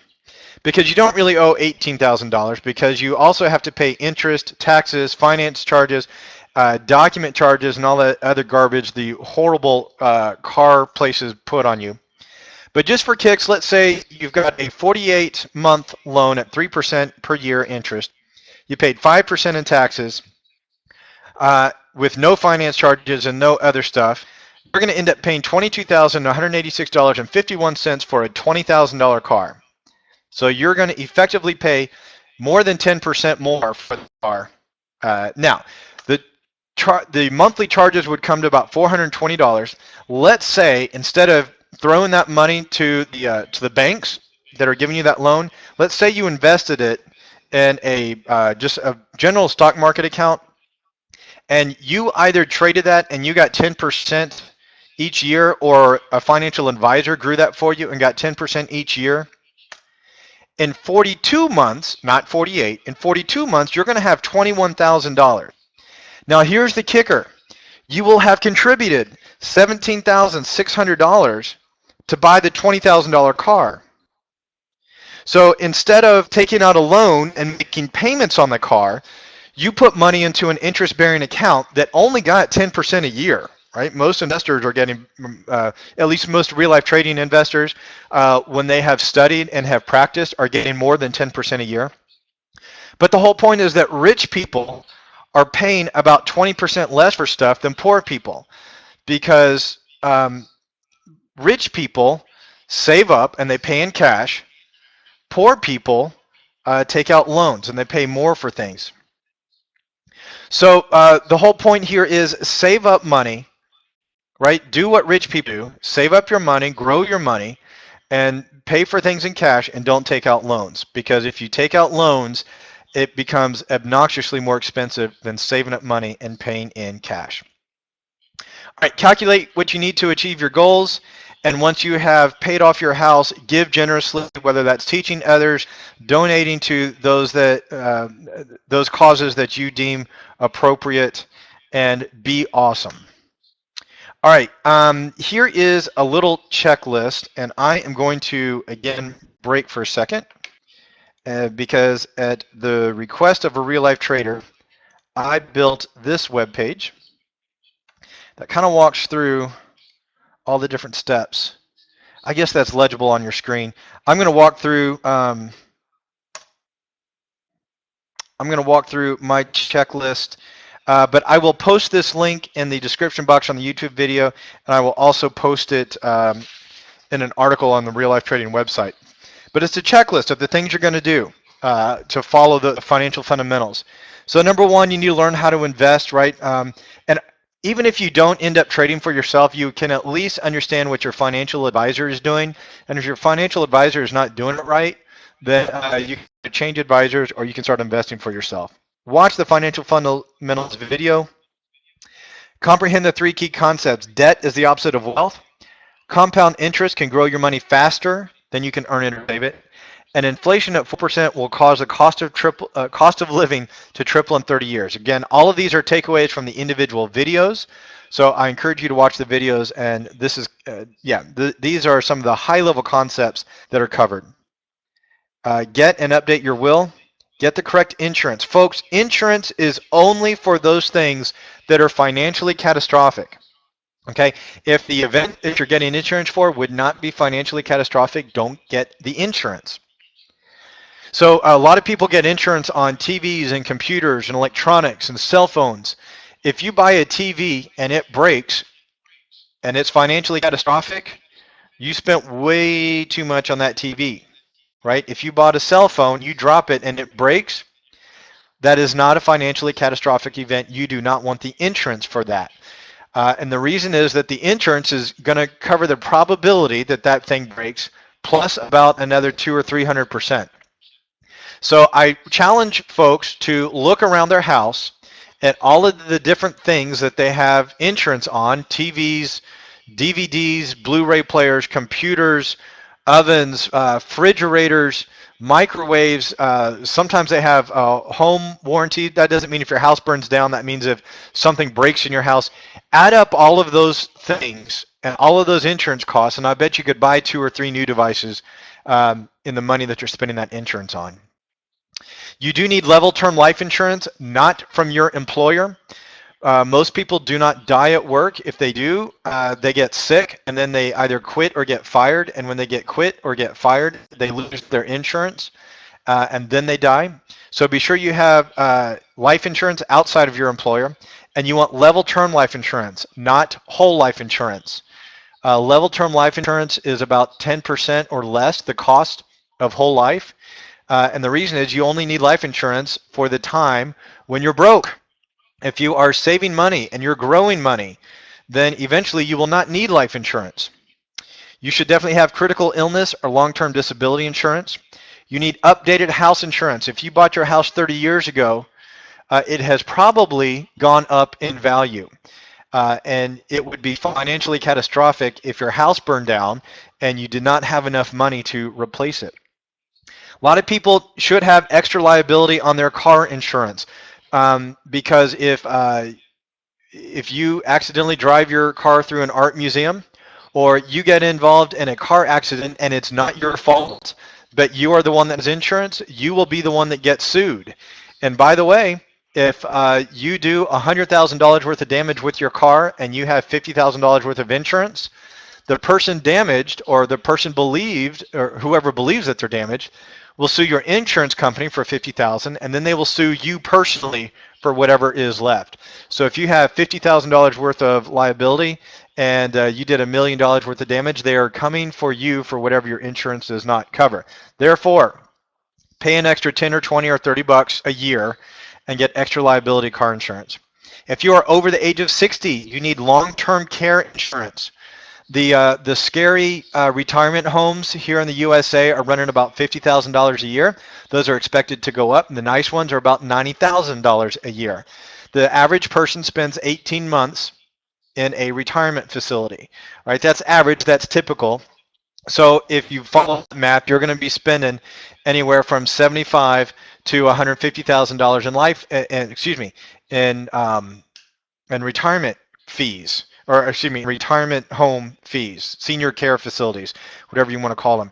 A: because you don't really owe $18,000, because you also have to pay interest, taxes, finance charges, document charges, and all that other garbage the horrible car places put on you. But just for kicks, let's say you've got a 48-month loan at 3% per year interest. You paid 5% in taxes with no finance charges and no other stuff. You're going to end up paying $22,186.51 for a $20,000 car. So you're going to effectively pay more than 10% more for the car. Now, the monthly charges would come to about $420. Let's say instead of throwing that money to the banks that are giving you that loan, let's say you invested it in just a general stock market account, and you either traded that and you got 10% each year, or a financial advisor grew that for you and got 10% each year. In 42 months, not 48, in 42 months, you're going to have $21,000. Now, here's the kicker. You will have contributed $17,600 to buy the $20,000 car. So instead of taking out a loan and making payments on the car, you put money into an interest-bearing account that only got 10% a year, right? Most investors are getting, at least most real-life trading investors, when they have studied and have practiced, are getting more than 10% a year. But the whole point is that rich people are paying about 20% less for stuff than poor people, because rich people save up and they pay in cash. Poor people take out loans and they pay more for things. So the whole point here is save up money, right? Do what rich people do. Save up your money, grow your money, and pay for things in cash, and don't take out loans. Because if you take out loans, it becomes obnoxiously more expensive than saving up money and paying in cash. All right, calculate what you need to achieve your goals. And once you have paid off your house, give generously, whether that's teaching others, donating to those causes that you deem appropriate, and be awesome. All right, here is a little checklist, and I am going to, again, break for a second, because at the request of a real-life trader, I built this web page that kind of walks through all the different steps. I guess that's legible on your screen. I'm going to walk through my checklist, but I will post this link in the description box on the YouTube video, and I will also post it in an article on the Real Life Trading website. But it's a checklist of the things you're going to do to follow the financial fundamentals. So number one, you need to learn how to invest, right? And even if you don't end up trading for yourself, you can at least understand what your financial advisor is doing. And if your financial advisor is not doing it right, then you can change advisors, or you can start investing for yourself. Watch the financial fundamentals video. Comprehend the three key concepts. Debt is the opposite of wealth. Compound interest can grow your money faster than you can earn it or save it. And inflation at 4% will cause the cost of living to triple in 30 years. Again, all of these are takeaways from the individual videos. So I encourage you to watch the videos, and this is, these are some of the high-level concepts that are covered. Get and update your will. Get the correct insurance. Folks, insurance is only for those things that are financially catastrophic. Okay, if the event that you're getting insurance for would not be financially catastrophic, don't get the insurance. So a lot of people get insurance on TVs and computers and electronics and cell phones. If you buy a TV and it breaks and it's financially catastrophic, you spent way too much on that TV, right? If you bought a cell phone, you drop it and it breaks, that is not a financially catastrophic event. You do not want the insurance for that. And the reason is that the insurance is going to cover the probability that that thing breaks plus about another 200 or 300%. So I challenge folks to look around their house at all of the different things that they have insurance on: TVs, DVDs, Blu-ray players, computers, ovens, refrigerators, microwaves. Sometimes they have a home warranty. That doesn't mean if your house burns down. That means if something breaks in your house. Add up all of those things and all of those insurance costs, and I bet you could buy 2 or 3 new devices in the money that you're spending that insurance on. You do need level term life insurance, not from your employer. Most people do not die at work. If they do, they get sick and then they either quit or get fired. And when they get quit or get fired, they lose their insurance and then they die. So be sure you have life insurance outside of your employer, and you want level term life insurance, not whole life insurance. Level term life insurance is about 10% or less the cost of whole life. And the reason is you only need life insurance for the time when you're broke. If you are saving money and you're growing money, then eventually you will not need life insurance. You should definitely have critical illness or long-term disability insurance. You need updated house insurance. If you bought your house 30 years ago, it has probably gone up in value. And it would be financially catastrophic if your house burned down and you did not have enough money to replace it. A lot of people should have extra liability on their car insurance because if you accidentally drive your car through an art museum, or you get involved in a car accident and it's not your fault, but you are the one that has insurance, you will be the one that gets sued. And by the way, if you do $100,000 worth of damage with your car and you have $50,000 worth of insurance, the person damaged, or the person believed, or whoever believes that they're damaged, will sue your insurance company for $50,000, and then they will sue you personally for whatever is left. So if you have $50,000 worth of liability and you did $1 million worth of damage, they are coming for you for whatever your insurance does not cover. Therefore, pay an extra 10 or 20 or 30 bucks a year and get extra liability car insurance. If you are over the age of 60, you need long-term care insurance. The scary retirement homes here in the USA are running about $50,000 a year. Those are expected to go up, and the nice ones are about $90,000 a year. The average person spends 18 months in a retirement facility, right? That's average, that's typical. So if you follow the map, you're going to be spending anywhere from $75,000 to $150,000 in life, in retirement fees. Or excuse me, retirement home fees, senior care facilities, whatever you want to call them.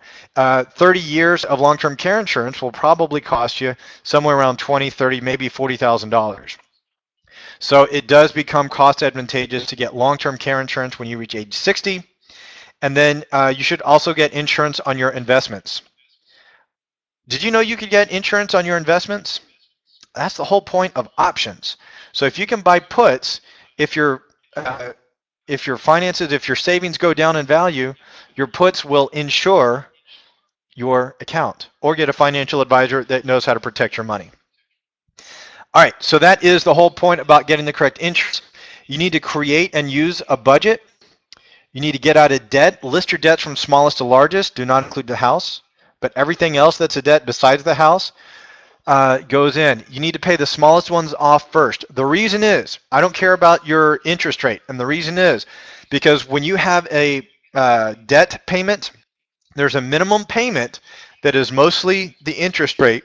A: 30 years of long-term care insurance will probably cost you somewhere around $20,000, $30,000, maybe $40,000. So it does become cost advantageous to get long-term care insurance when you reach age 60. And then you should also get insurance on your investments. Did you know you could get insurance on your investments? That's the whole point of options. So if you can buy puts, if your finances, if your savings go down in value, your puts will insure your account, or get a financial advisor that knows how to protect your money. All right, so that is the whole point about getting the correct insurance. You need to create and use a budget. You need to get out of debt. List your debts from smallest to largest. Do not include the house, but everything else that's a debt besides the house goes in. You need to pay the smallest ones off first. The reason is, I don't care about your interest rate, and the reason is because when you have a debt payment, there's a minimum payment that is mostly the interest rate.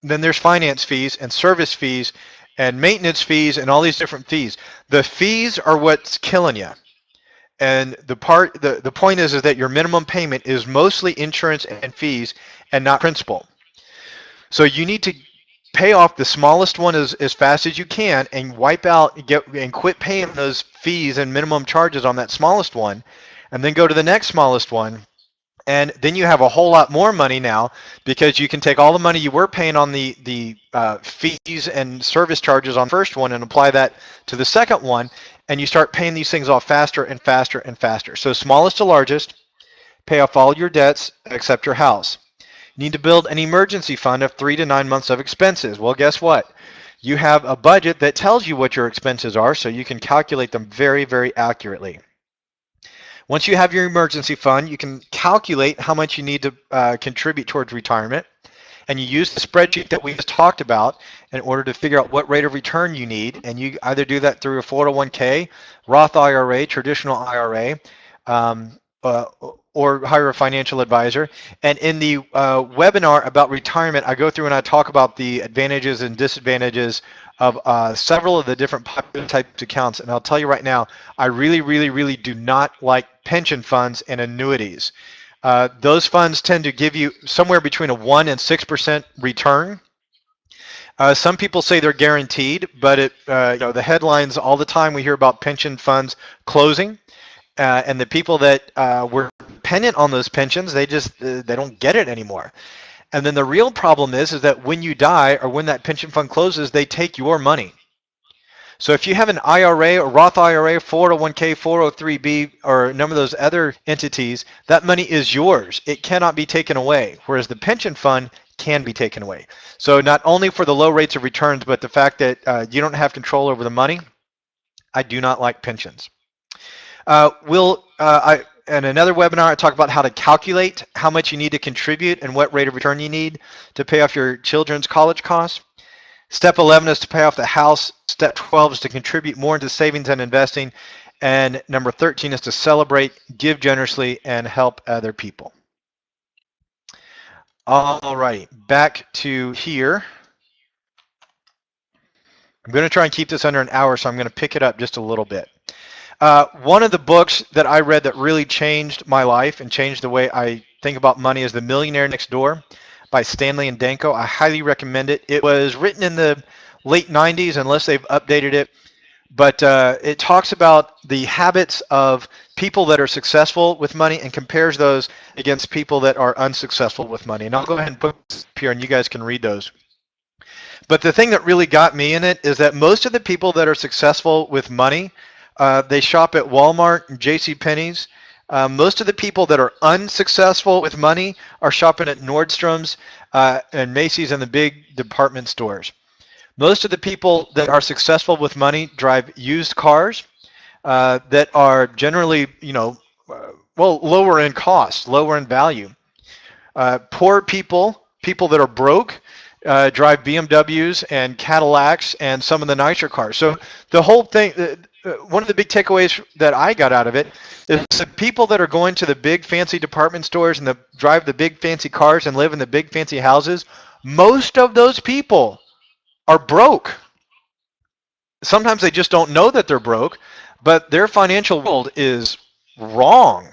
A: Then there's finance fees and service fees and maintenance fees and all these different fees. The fees are what's killing you. And the point is that your minimum payment is mostly insurance and fees and not principal. So you need to pay off the smallest one as fast as you can and wipe out and quit paying those fees and minimum charges on that smallest one, and then go to the next smallest one. And then you have a whole lot more money now, because you can take all the money you were paying on the fees and service charges on the first one and apply that to the second one, and you start paying these things off faster and faster and faster. So smallest to largest, pay off all your debts except your house. You need to build an emergency fund of 3 to 9 months of expenses. Well, guess what? You have a budget that tells you what your expenses are, so you can calculate them very, very accurately. Once you have your emergency fund, you can calculate how much you need to contribute towards retirement, and you use the spreadsheet that we just talked about in order to figure out what rate of return you need, and you either do that through a 401k, Roth IRA, traditional IRA, um, uh, or hire a financial advisor. And in the webinar about retirement, I go through and I talk about the advantages and disadvantages of several of the different popular types of accounts. And I'll tell you right now, I really, really, really do not like pension funds and annuities. Those funds tend to give you somewhere between a 1 and 6% return. Some people say they're guaranteed, but the headlines all the time we hear about pension funds closing, and the people that were dependent on those pensions, they don't get it anymore. And then the real problem is that when you die or when that pension fund closes, they take your money. So if you have an IRA or Roth IRA, 401k, 403b, or a number of those other entities, that money is yours. It cannot be taken away, whereas the pension fund can be taken away. So not only for the low rates of returns, but the fact that you don't have control over the money, I do not like pensions. In another webinar, I talk about how to calculate how much you need to contribute and what rate of return you need to pay off your children's college costs. Step 11 is to pay off the house. Step 12 is to contribute more into savings and investing. And number 13 is to celebrate, give generously, and help other people. All right, back to here. I'm going to try and keep this under an hour, so I'm going to pick it up just a little bit. One of the books that I read that really changed my life and changed the way I think about money is The Millionaire Next Door by Stanley and Danko. I highly recommend it. It was written in the late 90s, unless they've updated it, but it talks about the habits of people that are successful with money and compares those against people that are unsuccessful with money. And I'll go ahead and put this up here and you guys can read those. But the thing that really got me in it is that most of the people that are successful with money, they shop at Walmart and JCPenney's. Most of the people that are unsuccessful with money are shopping at Nordstrom's and Macy's and the big department stores. Most of the people that are successful with money drive used cars that are generally, lower in cost, lower in value. Poor people, people that are broke, drive BMWs and Cadillacs and some of the nicer cars. So the whole thing, one of the big takeaways that I got out of it is the people that are going to the big fancy department stores and drive the big fancy cars and live in the big fancy houses, most of those people are broke. Sometimes they just don't know that they're broke, but their financial world is wrong.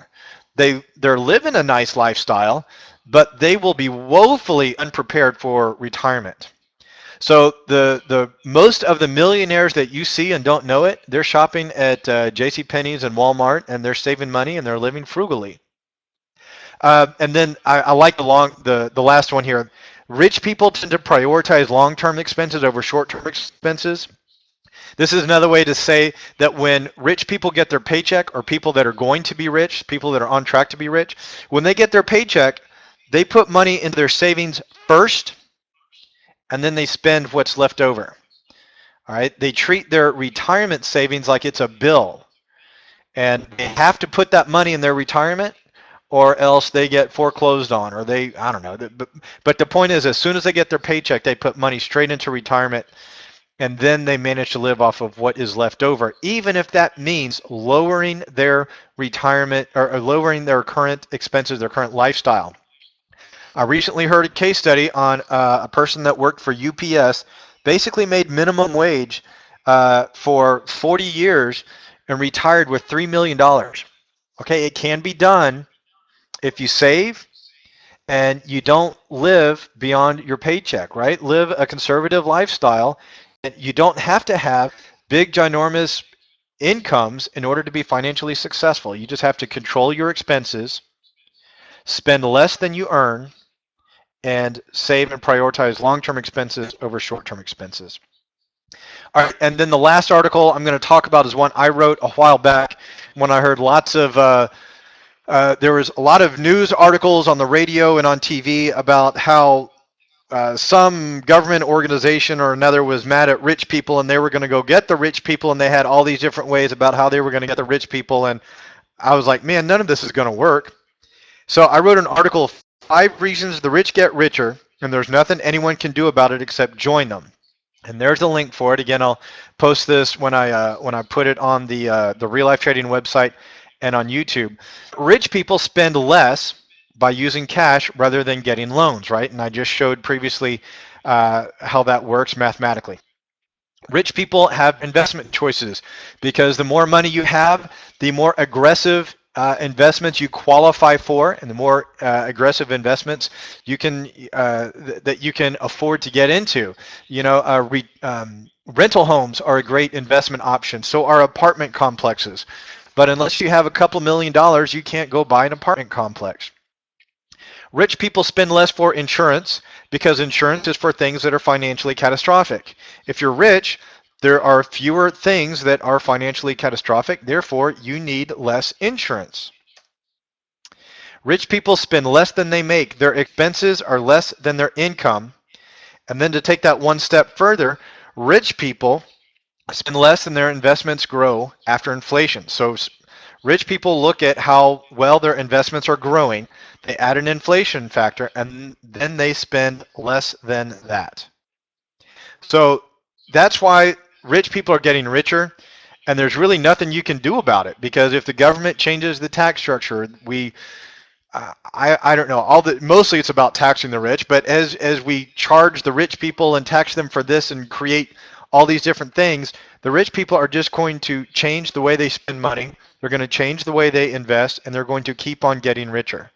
A: They're living a nice lifestyle, but they will be woefully unprepared for retirement. So the most of the millionaires that you see and don't know it, they're shopping at JCPenney's and Walmart, and they're saving money and they're living frugally. And then I like the last one here. Rich people tend to prioritize long-term expenses over short-term expenses. This is another way to say that when rich people get their paycheck, or people that are going to be rich, people that are on track to be rich, when they get their paycheck, they put money into their savings first, and then they spend what's left over. All right, they treat their retirement savings like it's a bill, and they have to put that money in their retirement, or else they get foreclosed on, or I don't know. But the point is, as soon as they get their paycheck, they put money straight into retirement, and then they manage to live off of what is left over, even if that means lowering their retirement or lowering their current expenses, their current lifestyle. I recently heard a case study on a person that worked for UPS, basically made minimum wage for 40 years and retired with $3 million. Okay, it can be done if you save and you don't live beyond your paycheck, right? Live a conservative lifestyle. And you don't have to have big, ginormous incomes in order to be financially successful. You just have to control your expenses, spend less than you earn, and save and prioritize long-term expenses over short-term expenses. All right, and then the last article I'm going to talk about is one I wrote a while back when I heard lots of There was a lot of news articles on the radio and on TV about how some government organization or another was mad at rich people and they were going to go get the rich people, and they had all these different ways about how they were going to get the rich people. And I was like, man, none of this is going to work. So I wrote an article, 5 reasons the rich get richer, and there's nothing anyone can do about it except join them. And there's a link for it. Again, I'll post this when I put it on the Real Life Trading website and on YouTube. Rich people spend less by using cash rather than getting loans, right? And I just showed previously how that works mathematically. Rich people have investment choices because the more money you have, the more aggressive investments you qualify for, and the more aggressive investments you can that you can afford to get into. You know, rental homes are a great investment option. So are apartment complexes. But unless you have a couple $1,000,000, you can't go buy an apartment complex. Rich people spend less for insurance because insurance is for things that are financially catastrophic. If you're rich, there are fewer things that are financially catastrophic, therefore you need less insurance. Rich people spend less than they make. Their expenses are less than their income. And then to take that one step further, rich people spend less than their investments grow after inflation. So rich people look at how well their investments are growing, they add an inflation factor, and then they spend less than that. So that's why rich people are getting richer, and there's really nothing you can do about it, because if the government changes the tax structure, I don't know, mostly it's about taxing the rich, but as we charge the rich people and tax them for this and create all these different things, the rich people are just going to change the way they spend money, they're going to change the way they invest, and they're going to keep on getting richer.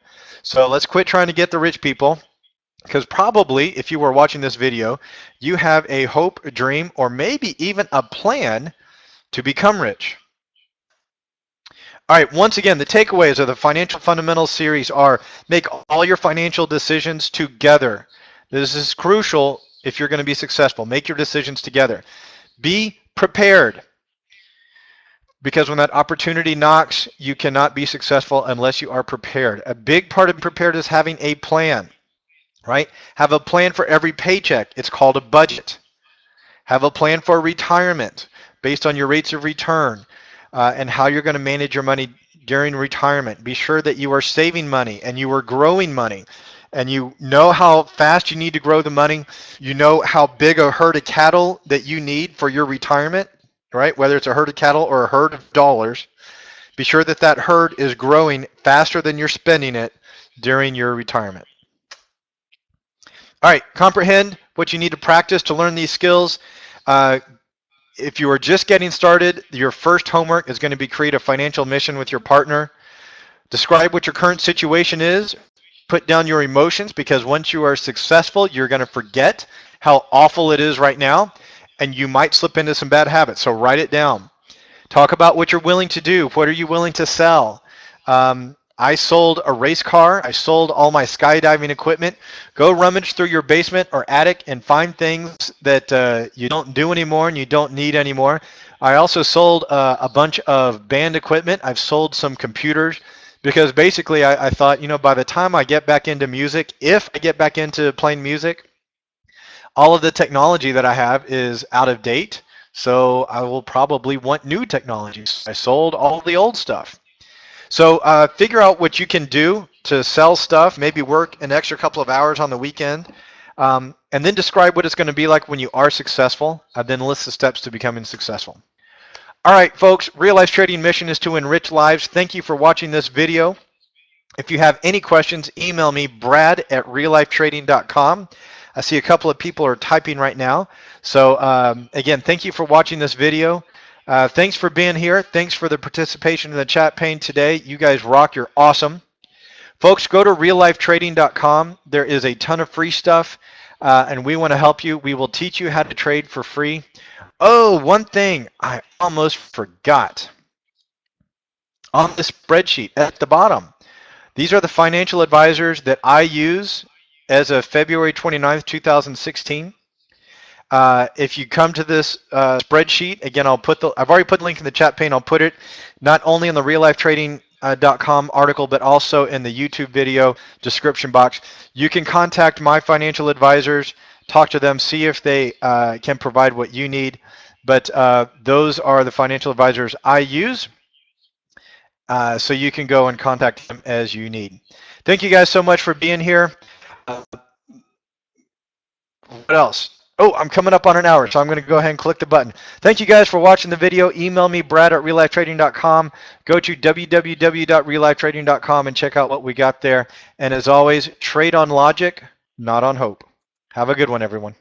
A: So let's quit trying to get the rich people, because probably if you were watching this video, you have a hope, a dream, or maybe even a plan to become rich. All right, once again, the takeaways of the Financial Fundamentals series are: make all your financial decisions together. This is crucial if you're going to be successful. Make your decisions together. Be prepared, because when that opportunity knocks, you cannot be successful unless you are prepared. A big part of prepared is having a plan, right? Have a plan for every paycheck. It's called a budget. Have a plan for retirement based on your rates of return and how you're going to manage your money during retirement. Be sure that you are saving money and you are growing money, and you know how fast you need to grow the money. You know how big a herd of cattle that you need for your retirement, right? Whether it's a herd of cattle or a herd of dollars. Be sure that that herd is growing faster than you're spending it during your retirement. All right, comprehend what you need to practice to learn these skills. If you are just getting started, your first homework is going to be create a financial mission with your partner. Describe what your current situation is. Put down your emotions, because once you are successful, you're going to forget how awful it is right now, and you might slip into some bad habits. So write it down. Talk about what you're willing to do. What are you willing to sell? I sold a race car. I sold all my skydiving equipment. Go rummage through your basement or attic and find things that you don't do anymore and you don't need anymore. I also sold a bunch of band equipment. I've sold some computers, because basically I thought, you know, by the time I get back into music, if I get back into playing music, all of the technology that I have is out of date. So I will probably want new technologies. I sold all the old stuff. So figure out what you can do to sell stuff, maybe work an extra couple of hours on the weekend, and then describe what it's going to be like when you are successful, and then list the steps to becoming successful. All right, folks, Real Life Trading mission is to enrich lives. Thank you for watching this video. If you have any questions, email me, brad@reallifetrading.com. I see a couple of people are typing right now. So again, thank you for watching this video. Thanks for being here. Thanks for the participation in the chat pane today. You guys rock. You're awesome. Folks, go to reallifetrading.com. There is a ton of free stuff, and we want to help you. We will teach you how to trade for free. Oh, one thing I almost forgot. On the spreadsheet at the bottom, these are the financial advisors that I use as of February 29th, 2016. If you come to this spreadsheet, again, I've already put the link in the chat pane. I'll put it not only on the Real Life Trading realtrade.com article, but also in the YouTube video description box. You can contact my financial advisors, talk to them, see if they can provide what you need. But those are the financial advisors I use. So you can go and contact them as you need. Thank you guys so much for being here. What else? Oh, I'm coming up on an hour, so I'm going to go ahead and click the button. Thank you guys for watching the video. Email me, brad@reallifetrading.com. Go to www.reallifetrading.com and check out what we got there. And as always, trade on logic, not on hope. Have a good one, everyone.